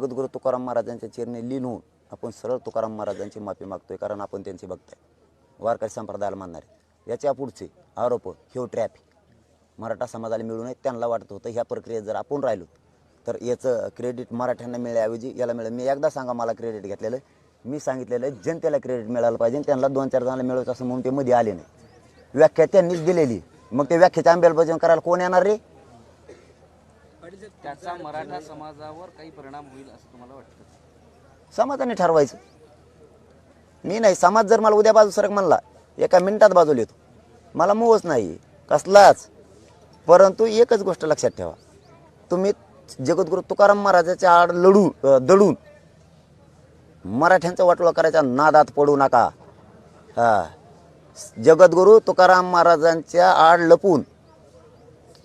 जगद्गुरू तुकाराम महाराजांच्या चरणी लीन होऊन आपण सरळ तुकाराम महाराजांची माफी मागतोय, कारण आपण त्यांची बघताय वारकरी संप्रदायाला मानणारे. याच्या पुढचे आरोप हे ट्रॅप मराठा समाजाला मिळू नये. त्यांना वाटत होतं ह्या प्रक्रियेत जर आपण राहिलो तर याचं क्रेडिट मराठ्यांना मिळण्याऐवजी याला मिळेल. मी एकदा सांगा मला क्रेडिट घेतलेलं, मी सांगितलेलं जनतेला क्रेडिट मिळालं पाहिजे, त्यांना 2-4 जणांना मिळवायचं असं म्हणून ते मध्ये आले नाही. व्याख्या त्यांनीच दिलेली, मग ते व्याख्याची अंमलबजावणी करायला कोण येणार रे? त्याचा मराठा समाजावर काही परिणाम होईल असं तुम्हाला वाटतं? समाजाने ठरवायचं. मी नाही, समाज जर मला उद्या बाजू सरक म्हणला एका मिनिटात बाजूला येतो, मला मोहच नाही कसलाच. परंतु एकच गोष्ट लक्षात ठेवा, तुम्ही जगद्गुरू तुकाराम महाराजाच्या आड दडून मराठ्यांचा वाटोळा करायच्या नादात पडू नका. जगद्गुरू तुकाराम महाराजांच्या आड लपून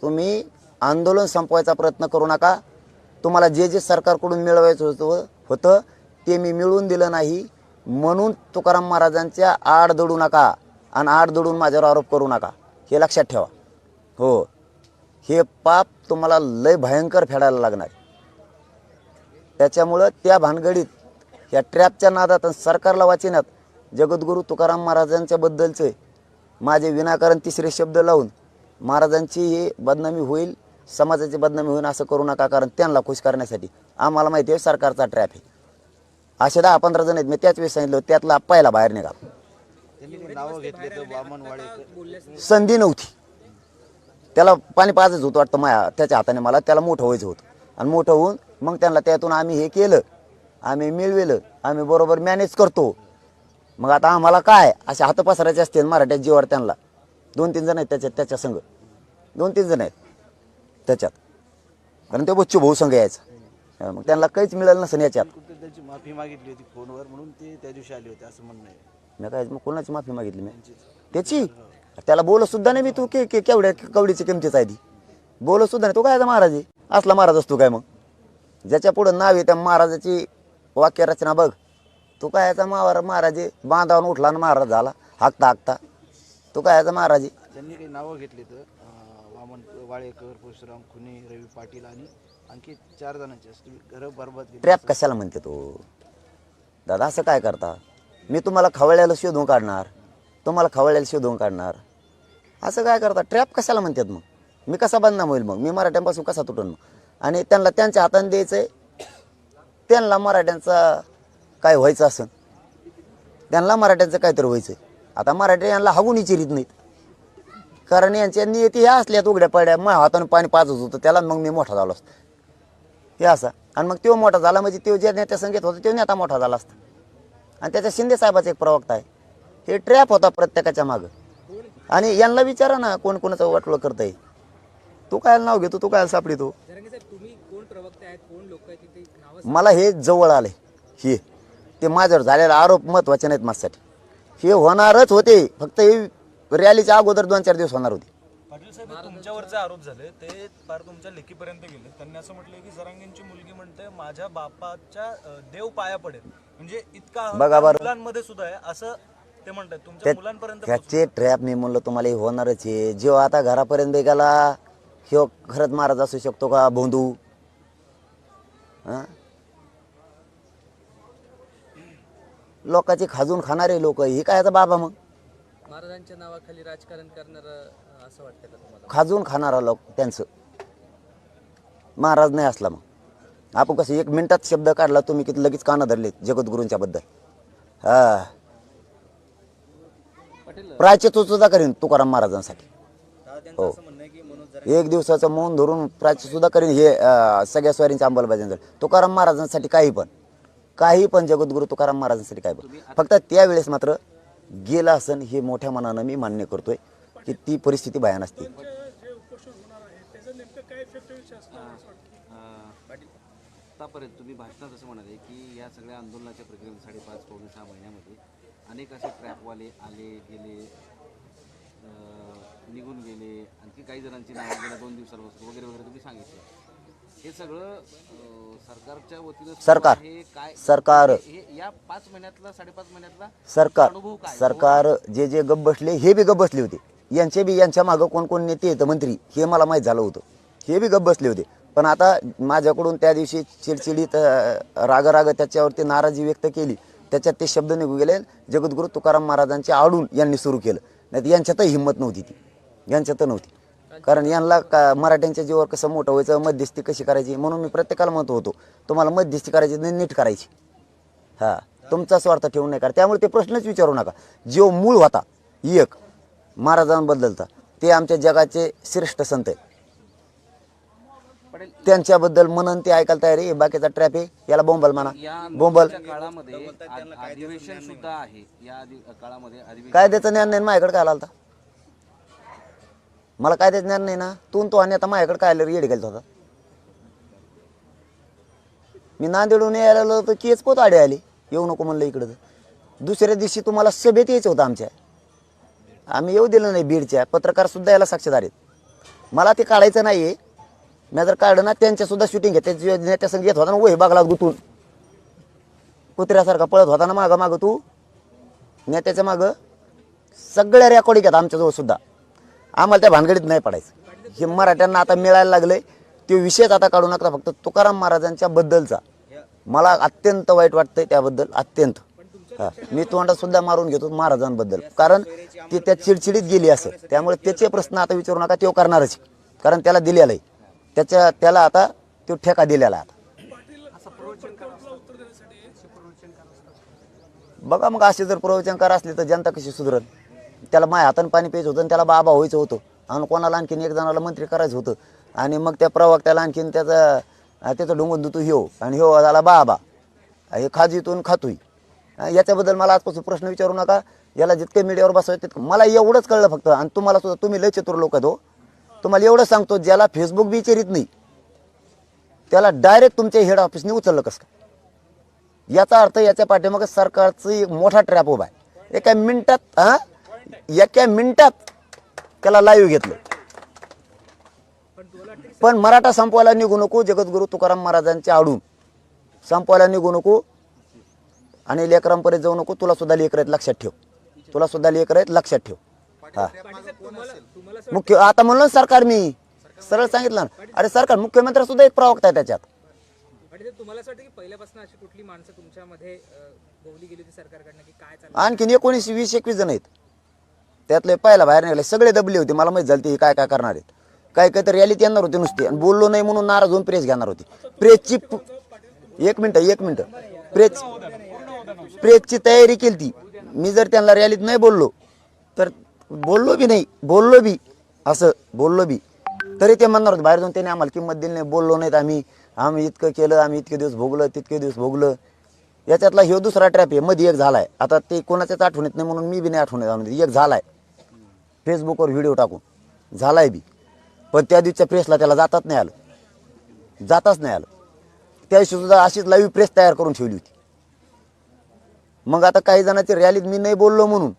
तुम्ही आंदोलन संपवायचा प्रयत्न करू नका. तुम्हाला जे जे सरकारकडून मिळवायचं होतं ते मी मिळवून दिलं नाही, म्हणून तुकाराम महाराजांच्या आड दडू नका आणि आड दडून माझ्यावर आरोप करू नका, हे लक्षात ठेवा. हो, हे पाप तुम्हाला लय भयंकर फेडायला लागणार. त्याच्यामुळं त्या भानगडीत या ट्रॅपच्या नादात सरकारला वाचिनात जगद्गुरू तुकाराम महाराजांच्या बद्दलचे माझे विनाकारण तिसरे शब्द लावून महाराजांची ही बदनामी होईल, समाजाची बदनामी होईल असं करू नका. कारण त्यांना खुश करण्यासाठी आम्हाला माहिती आहे सरकारचा ट्रॅप आहे. असे 10-15 जण आहेत, मी त्याच वेळेस सांगितलं त्यातला पहिला बाहेर निघा. संधी नव्हती, त्याला पाणी पाजायचं होतं वाटतं माया त्याच्या हाताने, मला त्याला मोठं व्हायचं होतं. आणि मोठं होऊन मग त्यांना त्यातून आम्ही हे केलं, आम्ही मिळविलं, आम्ही बरोबर मॅनेज करतो. मग आता आम्हाला काय असे हात पसरायचे असतील मराठ्या जीवावर. त्यांना 2-3 जण आहेत त्याच्या संघ, 2-3 जण आहेत त्याच्यात, कारण ते बच्चू भाऊ संघ यायचा. मग त्यांना काहीच मिळालं नसेल याच्यात. त्याची माफी मागितली होती फोनवर, म्हणून ते त्या दिवशी आले होते असं म्हणणं आहे. मी काय मग कोणाची माफी मागितली मी त्याची? त्याला बोलत सुद्धा नाही मी. तू केवढ्या कवडीची किमतीच आहे ती, बोलत सुद्धा नाही. तो काय महाराज आहे, असला महाराज असतो काय? मग ज्याच्या पुढं नाव आहे त्या महाराजाची वाक्यरचना बघ. तू काय याचा महाराज आहे, बांधावून उठला आणि महाराज झाला हाकता. तू काय याचा महाराज आहे? त्यांनी काही नावं घेतली तर वामन वाळेकर, परशुराम खुने, रवी पाटील आणि आणखी 4 जणांची घरं बरबाद केली. ट्रॅप कशाला म्हणते तो दादा? असं काय करता? मी तुम्हाला खवळ्याला शोधून काढणार, असं काय करता? ट्रॅप कशाला म्हणतात? मग मी कसा बदनाम होईल? मग मी मराठ्यांपासून कसा तुटून? मग आणि त्यांना त्यांच्या हाताने द्यायचंय. त्यांना मराठ्यांचा काय व्हायचं असेल, त्यांना मराठ्यांचं काहीतरी व्हायचंय. आता मराठी यांना हागून चिरीत नाहीत, कारण यांच्या नियती ह्या असल्यात उघड्या पड्या. माझ्या हाताने पाणी पाजत होतं त्याला, मग मी मोठा झालो असतो हे असा. आणि मग तो मोठा झाला म्हणजे तो ज्या नेत्या संगीत होता तो नेता मोठा झाला असता. आणि त्याच्या शिंदे साहेबाचा एक प्रवक्ता आहे. हे ट्रॅप होता प्रत्येकाच्या मागं. आणि यांना विचारा ना कोण कोणाचं वाटोळं करतंय. तू काय नाव घेतो, तू काय सापडितो? मला हे जवळ आले, हे ते माझ्यावर झालेला आरोप महत्वाचे नाहीत माझ्यासाठी. हे होणारच होते, फक्त हे रॅलीच्या अगोदर 2-4 दिवस होणार होते. पाटील साहेब, तुमच्यावरचे आरोप झाले ते फार तुमच्या लेखीपर्यंत गेले. त्यांनी असं म्हटलंय की जरांगेंची मुलगी म्हणते माझ्या बापाच्या देव पाया पडेल, म्हणजे इतका बघा बरं, मुलांमध्ये सुद्धा आहे असं ते म्हणतात. तुमच्या मुलांपर्यंत त्याचे ट्रॅप मी म्हणलं तुम्हाला हे होणारच आहे. जेव्हा आता घरापर्यंत गेला ह्यो खरंच महाराज असू शकतो का भोंदू? लोकांची खाजून खाणारे लोक, हे काय आता बाबा? मग महाराजांच्या नावाखाली राजकारण करणार असं वाटतं का तुम्हाला? खाजून खाणारा लोक त्यांचं महाराज नाही असला. मग आपण कसं 1 मिनिटात शब्द काढला तुम्ही किती लगेच काना धरले जगद्गुरूंच्या बद्दल. प्रायचित सुद्धा करीन तुकाराम महाराजांसाठी. हो, 1 दिवसाचं मौन धरून प्रायचित सुद्धा करीन. हे सगळ्या स्वारींच्या अंमलबजावणी तुकाराम महाराजांसाठी काही पण जगद्गुरू तुकाराम महाराजांसाठी काही पण. फक्त त्यावेळेस मात्र गेला असन हे मोठ्या मनानं मी मान्य करतोय की ती परिस्थिती भयान असते. आतापर्यंत तुम्ही भाषणात असं म्हणाले की या सगळ्या आंदोलनाच्या प्रक्रियेत 5.5-6 महिन्यामध्ये अनेक असे ट्रॅपवाले आले गेले, निघून गेले, आणखी काही जणांची नावं गेल्या 2 दिवसांपासून वगैरे वगैरे तुम्ही सांगितलं. हे सगळं सरकारच्या वतीनं सरकार या 5 महिन्यातला 5.5 महिन्यातला सरकार जे गप बसले हे बी गप बसले होते. यांच्या मागं कोण नेते येतं मंत्री हे मला माहीत झालं होतं. हे बी गप बसले होते. पण आता माझ्याकडून त्या दिवशी चिडचिडीत राग त्याच्यावरती नाराजी व्यक्त केली, त्याच्यात ते शब्द निघून गेले. जगद्गुरू तुकाराम महाराजांचे आडून यांनी सुरू केलं, नाही तर यांच्यातही हिंमत नव्हती, यांच्यात नव्हती. कारण यांना मराठ्यांच्या जीवावर कसं मोठं व्हायचं, मध्यस्थी कशी करायची, म्हणून मी प्रत्येकाला म्हणत होतो तुम्हाला मध्यस्थी करायची नाही, नीट करायची. हां, तुमचा स्वार्थ ठेवून नाही करा. त्यामुळे ते प्रश्नच विचारू नका. जो मूळ होता एक महाराजांबद्दलचा, ते आमच्या जगाचे श्रेष्ठ संत आहेत. त्यांच्याबद्दल म्हणून ते ऐकायला तयार आहे. बाकीचा ट्रॅप आहे, याला बोंबल म्हणा, या बोंबल. आंदोलनाच्या काळामध्ये अधिवेशन सुद्धा आहे. या काळामध्ये अधिवेशन कायद्याचं ज्ञान नाही माझ्याकडे काय आला? मला कायद्याचं ज्ञान नाही ना. तू आणि आता माझ्याकडे काय आलं? येड गेलत होता. मी नांदेडून यायला आलो तर केच पोत आडे आली, येऊ नको म्हणलं इकडं. दुसऱ्या दिवशी तुम्हाला सभेत यायचं होतं आमच्या, आम्ही येऊ दिलं नाही. बीडच्या पत्रकार सुद्धा याला साक्षीदार आहेत. मला ते काढायचं नाही आहे. मी जर काढलं ना, त्यांच्यासुद्धा शूटिंग घेते. नेत्या संग येत होता ना, वही बागला गुतून कुत्र्यासारखा पळत होता ना मागं मागं. तू नेत्याच्या मागं सगळ्या रेकॉर्डिंग घेतात आमच्याजवळ सुद्धा. आम्हाला त्या भानगडीत नाही पडायचं. हे मराठ्यांना आता मिळायला लागलंय, तो विषयच आता काढू नका. फक्त तुकाराम महाराजांच्या बद्दलचा मला अत्यंत वाईट वाटतंय, त्याबद्दल अत्यंत. हां, मी तोंडात सुद्धा मारून घेतो महाराजांबद्दल, कारण ती त्या चिडचिडीत गेली असेल. त्यामुळे त्याचे प्रश्न आता विचारू नका, तो करणारच, कारण त्याला दिलेलं आहे. त्याला आता तो ठेका दिलेला आहे. बघा मग असे जर प्रवचनकार असले तर जनता कशी सुधरल? त्याला माय हातानं पाणी प्यायचं होतं आणि त्याला बाबा व्हायचं होतं, आणि कोणाला आणखीन एक जणाला मंत्री करायचं होतं. आणि मग त्या प्रवक्त्याला आणखीन त्याचं डोंगून दुतू ह्यो, आणि ह्यो झाला बाबा, हे खाजीतून खातोय. याच्याबद्दल मला आजपासून प्रश्न विचारू नका. याला जितके मीडियावर बसवायचं तितकं. मला एवढंच कळलं फक्त, आणि तुम्हाला सुद्धा, तुम्ही लय चतुर लोक हो. तुम्हाला एवढं सांगतो, ज्याला फेसबुक विचारित नाही त्याला डायरेक्ट तुमच्या हेड ऑफिसने उचललं कसं काय? याचा अर्थ याच्या पाठीमागे सरकारचं एक मोठा ट्रॅप उभा आहे. एका मिनिटात त्याला लाईव्ह घेतलं. पण मराठा संपवायला निघू नको, जगद्गुरू तुकाराम महाराजांच्या आडून संपवायला निघू नको, आणि लेकरांपर्यंत जाऊ नको. तुला सुद्धा लेकर आहेत, लक्षात ठेव. तुला सुद्धा लेकर आहेत, लक्षात ठेव. हा, मुख्य आता म्हणलं सरकार, मी सरळ सांगितलं ना. अरे सरकार, मुख्यमंत्री सुद्धा एक प्रवक्ता आहे त्याच्यात. तुम्हाला असं वाटतं की पहिल्यापासून अशी कुठली माणसं तुमच्यामध्ये बोलली गेली होती सरकारकडनं की काय चाललं? आणखीन 19, 20, 21 जण आहेत. त्यातले पहिला बाहेर निघाले, सगळे दबले होते. मला माहित झालं ते काय काय करणार आहेत. काय काय तर रॅलीत येणार होते नुसते, आणि बोललो नाही म्हणून नाराज होऊन प्रेस घेणार होती. प्रेसची एक मिनिट प्रेसची तयारी केली ती. मी जर त्यांना रॅलीत नाही बोललो तर बोललो बी तरी ते म्हणणार होते बाहेर जाऊन, त्याने आम्हाला किंमत दिली नाही, बोललो नाहीत आम्ही इतकं केलं, आम्ही इतके दिवस भोगलं, तितके दिवस भोगलं. याच्यातला ह्यो दुसरा ट्रॅप आहे. मध्ये एक झालाय, आता ते कोणाच्याच आठवणीत नाही म्हणून मी बी नाही आठवणीत. एक झालाय फेसबुकवर व्हिडिओ टाकून, झालाय बी. पण त्या दिवसच्या प्रेसला त्याला जाताच नाही आलं. त्या दिवशी सुद्धा अशीच लाईव्ह प्रेस तयार करून ठेवली होती. मग आता काही जणांची रॅलीत मी नाही बोललो म्हणून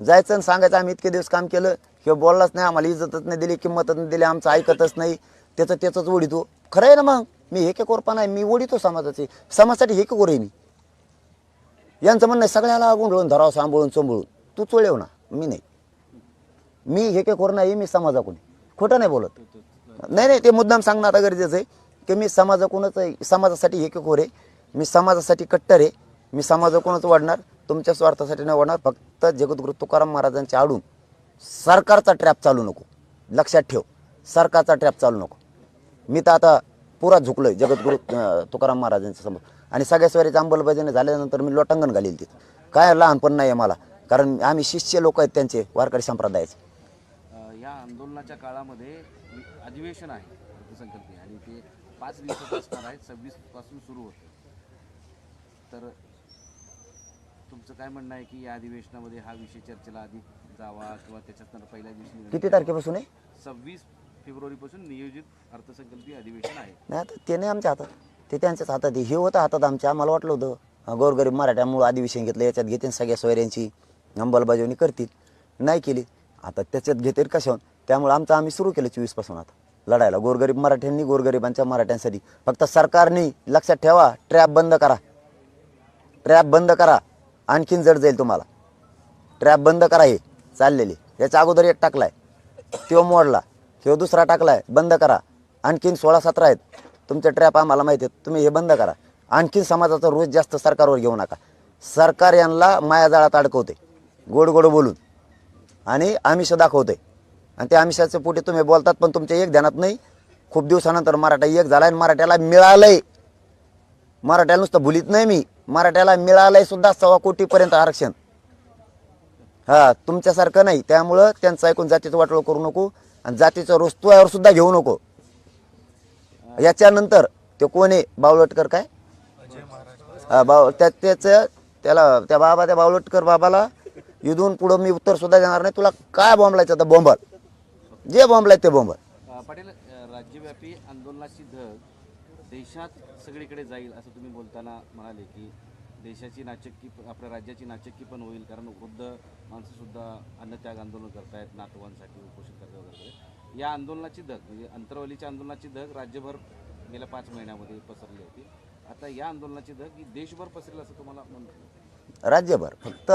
जायचं आणि सांगायचं आम्ही इतके दिवस काम केलं, हे बोललाच नाही, आम्हाला इज्जतच नाही दिली, किंमतच नाही दिली, आमचं ऐकतच नाही, त्याचंच ओढितो. खरं आहे ना. मग मी हेकेखोरपणा आहे, मी ओढितो समाजासाठी हेकेखोर आहे मी. यांचं म्हणणं सगळ्याला गुंडळून धरावं, सांभाळून तू चोळेव ना, मी नाही. मी हेकेखोर नाही, मी समाजाकडून खोटं नाही बोलत. नाही, ते मुद्दाम सांगणं आता गरजेचं आहे की मी समाजाकडूनच आहे, समाजासाठी हेकेखोर आहे, मी समाजासाठी कट्टर आहे, मी समाजाकडूनच वाढणार, तुमच्या स्वार्थासाठी नाही वाढणार. फक्त जगद्गुरू तुकाराम महाराजांच्या आडून सरकारचा ट्रॅप चालू नको, लक्षात ठेव. सरकारचा ट्रॅप चालू नको. मी तर आता पुरा झुकलोय जगद्गुरू तुकाराम महाराजांच्या समोर, आणि सगळ्या स्वारीची अंमलबजावणी झाल्यानंतर मी लोटांगण घालील तिथं. काय लहानपण नाही आहे मला, कारण आम्ही शिष्य लोक आहेत त्यांचे, वारकरी संप्रदायाचे. या आंदोलनाच्या काळामध्ये अधिवेशन आहे अर्थसंकल्पीय, आणि ते 5 दिवसाचं असणार आहे. 26 पासून सुरू होतं. तर तुमचं काय म्हणणं आहे की या अधिवेशनामध्ये हा विषय चर्चेला आधी जावा, किंवा त्याच्यात पहिल्या दिवशी किती तारखेपासून आहे? 26 फेब्रुवारीपासून नियोजित अर्थसंकल्पीय अधिवेशन आहे. नाही, आता ते नाही आमच्या हातात, ते त्यांच्याच हातात आहे. हे होतं हातात आमच्या. आम्हाला वाटलं होतं गोरगरीब मराठ्यामुळं अधिवेशन घेतलं, याच्यात घेतील सगळ्या सोयऱ्यांची अंमलबजावणी करतील, नाही केली. आता त्याच्यात घेतील कशावर? त्यामुळे आम्ही सुरू केलं 24 पासून आता लढायला गोरगरीब मराठ्यांनी, गोरगरिबांच्या मराठ्यांसाठी. फक्त सरकारने लक्षात ठेवा, ट्रॅप बंद करा. आणखीन जड जाईल तुम्हाला. ट्रॅप बंद करा. हे चाललेले याच्या अगोदर एक टाकलाय, तो मोडला, तो दुसरा टाकलाय, बंद करा. आणखीन 16-17 आहेत तुमचे ट्रॅप आम्हाला माहिती आहेत. तुम्ही हे बंद करा. आणखीन समाजाचा रोज जास्त सरकारवर घेऊ नका. सरकार यांना मायाजाळात अडकवते गोड गोड बोलून आणि आमिष दाखवते आणि त्या आमिषाच्या पोटी तुम्ही बोलतात पण तुमच्या एक ध्यानात नाही. खूप दिवसानंतर मराठा एक झाला आणि मराठ्याला मिळालंय. मराठ्याला नुसतं भुलीत नाही मी, मराठ्याला मिळालंय सुद्धा 1.25 कोटीपर्यंत आरक्षण. हा तुमच्यासारखं नाही. त्यामुळं त्यांचं ऐकून जातीचं वाटोळं करू नको आणि जातीचं रोस्तुयावर सुद्धा घेऊ नको. याच्यानंतर ते कोण आहे बावलटकर काय त्या बावलटकर बाबाला इथून पुढं मी उत्तर सुद्धा देणार नाही. तुला काय बॉम्बलायचं तर बॉम्बल, जे बॉम्बलाय ते बॉम्बल. पाटील, राज्यव्यापी आंदोलनाची धग देशात सगळीकडे जाईल असं तुम्ही बोलताना म्हणाले की देशाची नाचक्की, आपल्या राज्याची नाचक्की पण होईल, कारण वृद्ध माणसंसुद्धा अन्नत्याग आंदोलन करतायत नातवांसाठी, उपोषण करतात वगैरे. या आंदोलनाची धग म्हणजे अंतरवलीच्या आंदोलनाची धग राज्यभर गेल्या 5 महिन्यामध्ये पसरली होती. आता या आंदोलनाची धग ही देशभर पसरेल असं तुम्हाला म्हणतो? राज्यभर, फक्त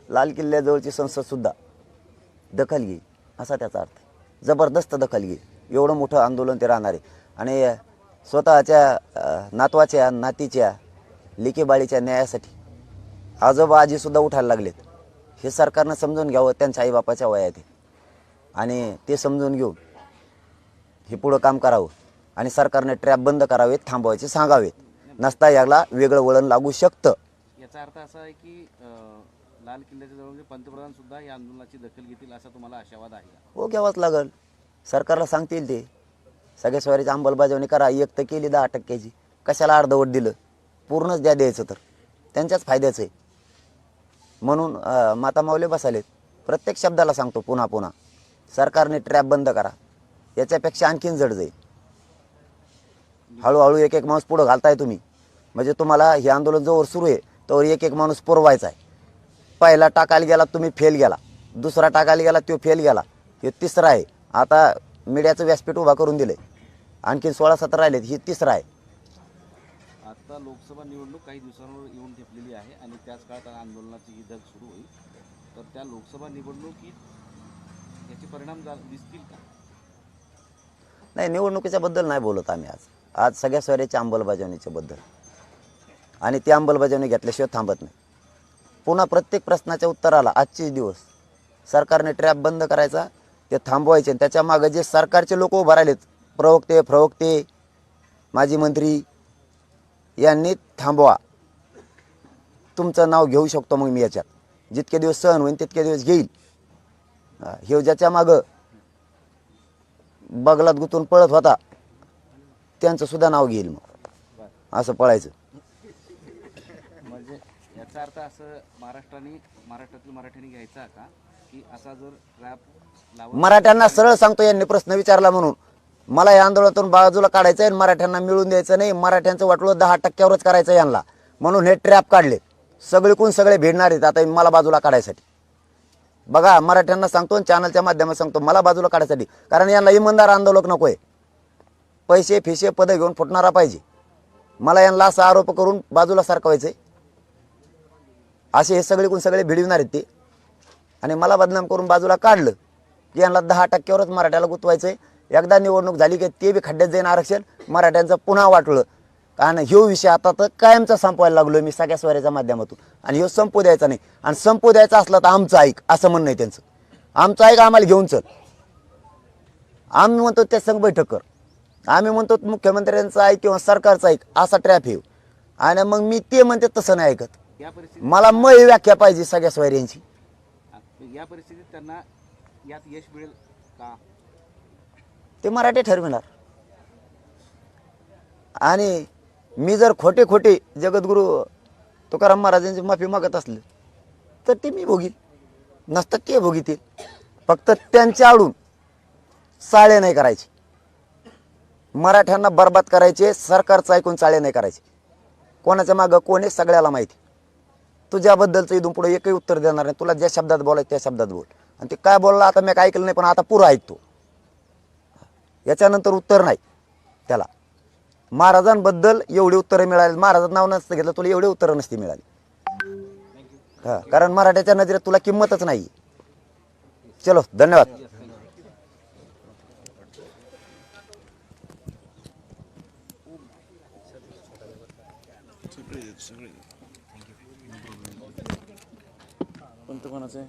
लाल किल्ल्याजवळची संसद सुद्धा दखल घेईल असा त्याचा अर्थ आहे. जबरदस्त दखल घेईल. एवढं मोठं आंदोलन ते राहणार आहे आणि स्वतःच्या नातवाच्या नातीच्या लेकीबाळीच्या न्यायासाठी आजोबा आजीसुद्धा उठायला लागलेत. हे सरकारनं समजून घ्यावं. त्यांच्या आईबापाच्या वयात आहे आणि ते समजून घेऊन हे पुढं काम करावं आणि सरकारने ट्रॅप बंद करावेत, थांबवायचे सांगावेत. नसता याला वेगळं वळण लागू शकतं. याचा अर्थ असा आहे की लाल किल्ल्याच्या जवळ म्हणजे पंतप्रधान सुद्धा या आंदोलनाची दखल घेतील असा तुम्हाला आशावाद आहे का? हो, घ्यावंच लागल. सरकारला सांगतील ते सगळ्या स्वारीची अंमलबजावणी करा. एक तर केली 10%ची, कशाला अर्धवट दिलं? पूर्णच द्यायचं तर त्यांच्याच फायद्याचं आहे. म्हणून माता माऊली बसालेत. प्रत्येक शब्दाला सांगतो पुन्हा पुन्हा, सरकारने ट्रॅप बंद करा. याच्यापेक्षा आणखीन जड जाईल. हळूहळू एक एक माणूस पुढं घालताय तुम्ही. म्हणजे तुम्हाला हे आंदोलन जोवर सुरू आहे तोवर एक एक माणूस पुरवायचा आहे. पहिला टाकायला गेला तुम्ही फेल गेला, दुसरा टाकायला गेला तो फेल गेला, हे तिसरा आहे. आता मीडियाचं व्यासपीठ उभा करून दिलंय. आणखीन 16-17 राहिलेत, ही तिसरा आहे. आता लोकसभा निवडणूक काही दिवसांवर येऊन ठेपलेली आहे आणि त्याच काळात आंदोलनाची ही धग सुरू होईल. तर त्या लोकसभा निवडणुकीत याचे परिणाम दिसतील का? नाही, निवडणुकीच्या बद्दल नाही बोलत आम्ही आज सगळ्या स्वारीच्या अंमलबजावणीच्या बद्दल. आणि ती अंमलबजावणी घेतल्याशिवाय थांबत नाही. पुन्हा प्रत्येक प्रश्नाच्या उत्तराला आजचे दिवस सरकारने ट्रॅप बंद करायचा, ते थांबवायचे. आणि त्याच्या मागे जे सरकारचे लोक उभा राहिलेत, प्रवक्ते, माजी मंत्री, यांनी थांबवा. तुमचं नाव घेऊ शकतो मग मी याच्यात. जितके दिवस सहन होईल तितके दिवस घेईल. हे ज्याच्या मागं बगलात गुतून पळत होता त्यांचं सुद्धा नाव घेईल. मग असं पळायचं. म्हणजे याचा अर्थ असं महाराष्ट्रातील मराठ्यांनी घ्यायचा का की असा जर ट्रॅप मराठ्यांना सरळ सांगतो, यांनी प्रश्न विचारला म्हणून मला या आंदोलनातून बाजूला काढायचं आहे. मराठ्यांना मिळून द्यायचं नाही. मराठ्यांचं वाटलं 10%वरच करायचं यांना, म्हणून हे ट्रॅप काढले. सगळीकून सगळे भिडणार आहेत आता मला बाजूला काढायसाठी. बघा, मराठ्यांना सांगतो आणि चॅनलच्या माध्यमात सांगतो, मला बाजूला काढायसाठी. कारण यांना इमानदार आंदोलक नको आहे. पैसे फिशे पदं घेऊन फुटणारा पाहिजे. मला यांना असा आरोप करून बाजूला सारखवायचे. असे हे सगळीकून सगळे भिडविणार आहेत ते. आणि मला बदनाम करून बाजूला काढलं की यांना 10%वरच मराठ्याला गुंतवायचंय. एकदा निवडणूक झाली की ते बी खड्ड्यात जाईन आरक्षण. मराठ्यांचं पुन्हा वाटलं. कारण ह्यो विषय आता तर कायमचा संपवायला लागलो मी सगळ्या स्वाऱ्याच्या माध्यमातून. आणि ह्यो संपू द्यायचा नाही. आणि संपू द्यायचा असला तर आमचं ऐक, असं म्हणणं आहे त्यांचं. आमचं ऐक, आम्हाला घेऊन चल. आम्ही म्हणतो त्या संघ बैठक कर. आम्ही म्हणतो मुख्यमंत्र्यांचं ऐक किंवा सरकारचं ऐक, असा ट्रॅप येऊ. आणि मग मी ते म्हणते तसं नाही ऐकत. या परिस्थितीत मला मय व्याख्या पाहिजे सगळ्या स्वाऱ्यांची. या परिस्थितीत त्यांना यात यश मिळेल का? ते मराठी ठरविणार. आणि मी जर खोटे जगद्गुरू तुकाराम महाराजांची माफी मागत असले तर ते मी भोगील, नसतं ते भोगीतील. फक्त त्यांच्या आडून चाळे नाही करायचे. मराठ्यांना बरबाद करायचे. सरकारचं ऐकून चाळे नाही करायचे. कोणाच्या मागं कोण आहे सगळ्याला माहिती. तुझ्याबद्दलचं इथून पुढे एकही उत्तर देणार नाही. तुला ज्या शब्दात बोलायचं त्या शब्दात बोल. आणि ते काय बोलला आता मी काय ऐकलं नाही, पण आता पुरं ऐकतो. याच्यानंतर उत्तर नाही त्याला. महाराजांबद्दल एवढी उत्तरं मिळाली. महाराजांचं नाव नसतं घेतलं तुला एवढी उत्तरं नसती मिळाली. हां, कारण मराठ्याच्या नजरेत तुला किंमतच नाही. चलो, धन्यवाद. कोणतं कोणाचं आहे